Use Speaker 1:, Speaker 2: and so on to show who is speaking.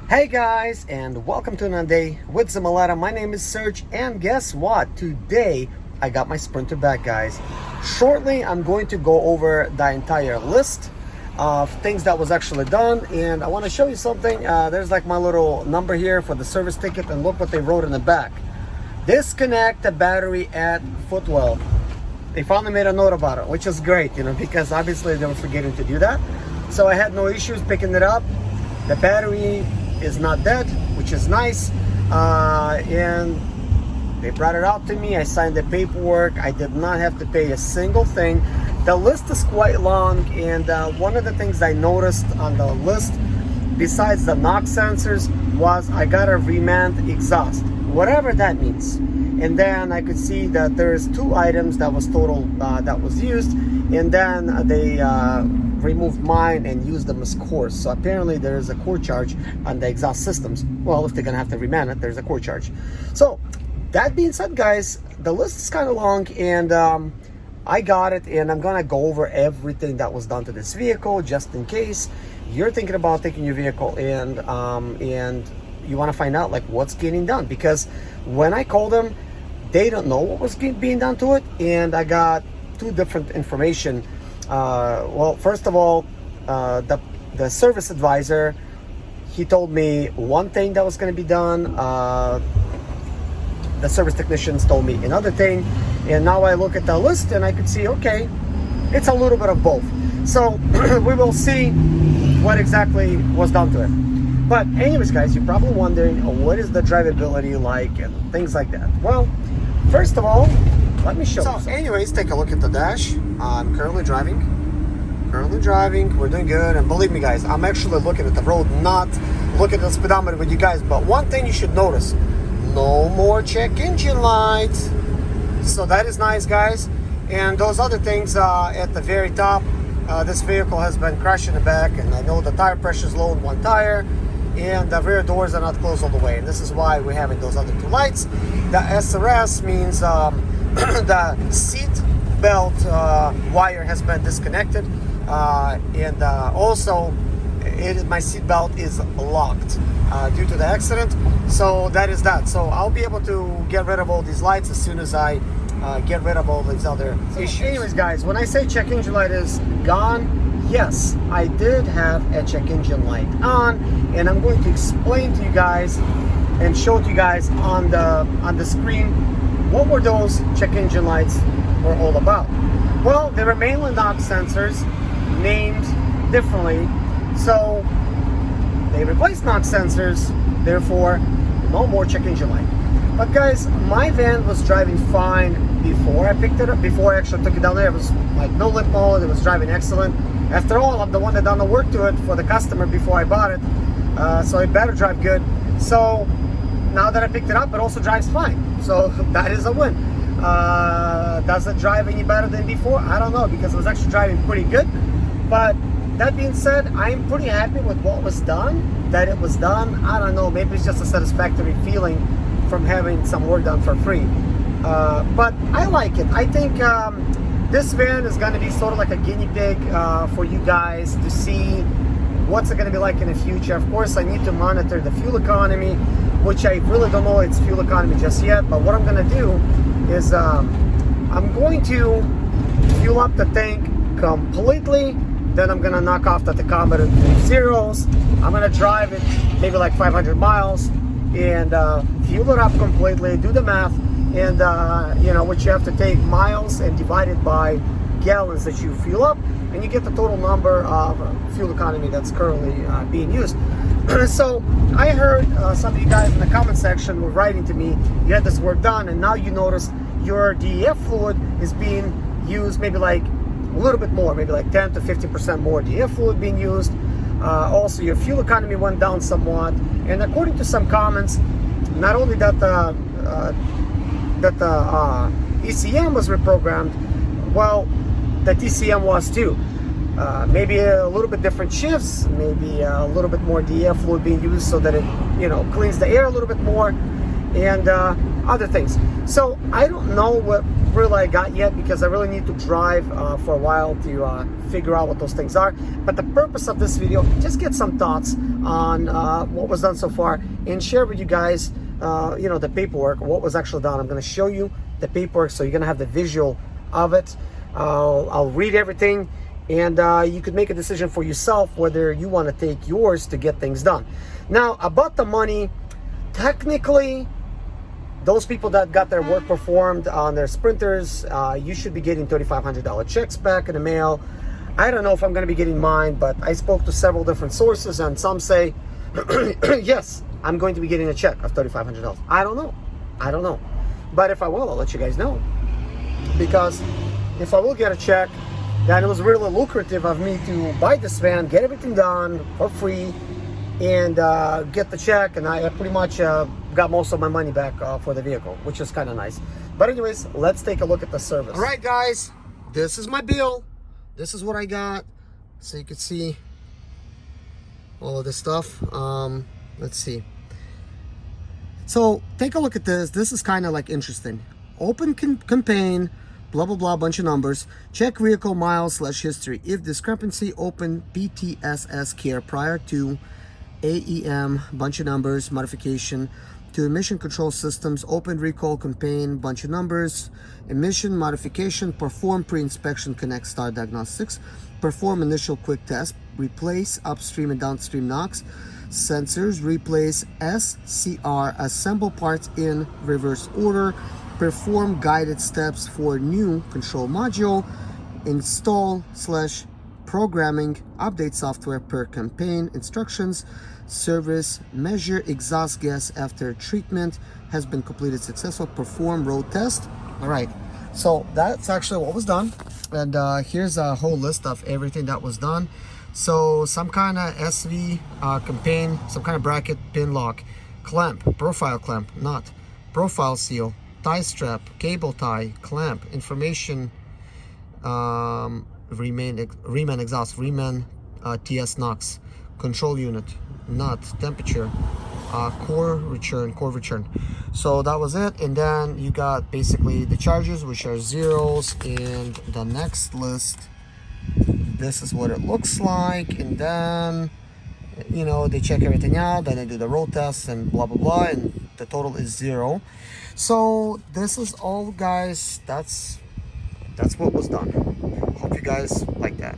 Speaker 1: Hey guys, and welcome to another day with Zimaleta. My name is Serge, and guess what? Today I got my Sprinter back, guys. Shortly, I'm going to go over the entire list of things that was actually done, and I want to show you something. There's like my little number here for the service ticket, and look what they wrote in the back. Disconnect the battery at footwell. They finally made a note about it, which is great, because obviously they were forgetting to do that. So I had no issues picking it up. The battery is not dead, which is nice, and they brought it out to me. I signed the paperwork. I did not have to pay a single thing. The list is quite long, and one of the things I noticed on the list, besides the knock sensors, was I got a reman exhaust, whatever that means. And then I could see that there's two items that was total that was used, and then they removed mine and used them as cores. So apparently there is a core charge on the exhaust systems. Well, if they're gonna have to reman it, there's a core charge. So that being said, guys, the list is kind of long, and I got it, and I'm gonna go over everything that was done to this vehicle, just in case you're thinking about taking your vehicle and you want to find out like what's getting done, because when I called them, they don't know what was being done to it, and I got two different information. Well, first of all, the service advisor, he told me one thing that was going to be done. The service technicians told me another thing, and now I look at the list and I could see, okay, it's a little bit of both. So we will see what exactly was done to it. But anyways, guys, you're probably wondering, what is the drivability like and things like that. Well, first of all, let me show you. So anyways, take a look at the dash. I'm currently driving. We're doing good. And believe me, guys, I'm actually looking at the road, not looking at the speedometer with you guys. But one thing you should notice, no more check engine lights. So that is nice, guys. And those other things at the very top, this vehicle has been crashed in the back, and I know the tire pressure is low in one tire, and the rear doors are not closed all the way, and this is why we're having those other two lights. The SRS means the seat belt wire has been disconnected, and also my seat belt is locked due to the accident. So that is that. So I'll be able to get rid of all these lights as soon as I get rid of all these other issues. Anyways, guys, when I say check engine light is gone, yes, I did have a check engine light on, and I'm going to explain to you guys and show to you guys on the screen what were those check engine lights were all about. Well, they were mainly knock sensors, named differently. So they replaced knock sensors, therefore no more check engine light. But guys, my van was driving fine before I picked it up. Before I actually took it down there, it was like no lip mode. It was driving excellent. After all, I'm the one that done the work to it for the customer before I bought it, so it better drive good. So now that I picked it up, it also drives fine. So that is a win. Does it drive any better than before? I don't know, because it was actually driving pretty good. But that being said, I'm pretty happy with what was done, that it was done. I don't know, maybe it's just a satisfactory feeling from having some work done for free. But I like it. I think this van is going to be sort of like a guinea pig for you guys to see what's it going to be like in the future. Of course, I need to monitor the fuel economy, which I really don't know its fuel economy just yet. But what I'm going to do is I'm going to fuel up the tank completely. Then I'm going to knock off the tachometer to zeros. I'm going to drive it maybe like 500 miles and fuel it up completely, do the math, and what you have to take miles and divide it by gallons that you fuel up, and you get the total number of fuel economy that's currently being used. So I heard some of you guys in the comment section were writing to me, you had this work done, and now you notice your DEF fluid is being used maybe like a little bit more, maybe like 10 to 15% more DEF fluid being used. Also, your fuel economy went down somewhat, and according to some comments, not only that the ECM was reprogrammed, well, the TCM was too. Maybe a little bit different shifts, maybe a little bit more DEF fluid being used so that it, cleans the air a little bit more, and other things. So I don't know really got yet because I really need to drive for a while to figure out what those things are. But the purpose of this video, just get some thoughts on what was done so far and share with you guys, you know, the paperwork, what was actually done. I'm going to show you the paperwork, so you're going to have the visual of it. I'll read everything, and you could make a decision for yourself whether you want to take yours to get things done. Now, about the money, technically, those people that got their work performed on their sprinters, you should be getting $3,500 checks back in the mail. I don't know if I'm going to be getting mine, but I spoke to several different sources, and some say, yes, I'm going to be getting a check of $3,500. I don't know. But if I will, I'll let you guys know. Because if I will get a check, then it was really lucrative of me to buy this van, get everything done for free, and get the check, and I pretty much got most of my money back for the vehicle, which is kind of nice. But anyways, let's take a look at the service. All right, guys, this is my bill. This is what I got, so you can see all of this stuff. Let's see. So take a look at this. This is kind of like interesting. Open campaign, blah blah blah, bunch of numbers. Check vehicle miles / history. If discrepancy, open BTSS care prior to AEM, bunch of numbers. Modification to emission control systems, open recall campaign, bunch of numbers. Emission modification, perform pre-inspection connect star diagnostics, perform initial quick test, replace upstream and downstream NOx sensors, replace SCR, assemble parts in reverse order, perform guided steps for new control module, install / programming, update software per campaign, instructions, service, measure exhaust gas after treatment has been completed successful, perform road test. All right, so that's actually what was done, and here's a whole list of everything that was done. So some kind of SV campaign, some kind of bracket, pin lock, clamp, profile clamp, nut, profile seal, tie strap, cable tie, clamp, information, reman exhaust, reman TS NOx, control unit, nut, temperature, core return. So that was it. And then you got basically the charges, which are zeros, and the next list, this is what it looks like. And then, you know, they check everything out, then they do the road test and blah blah blah, and the total is 0. So this is all, guys. That's what was done. Hope you guys like that.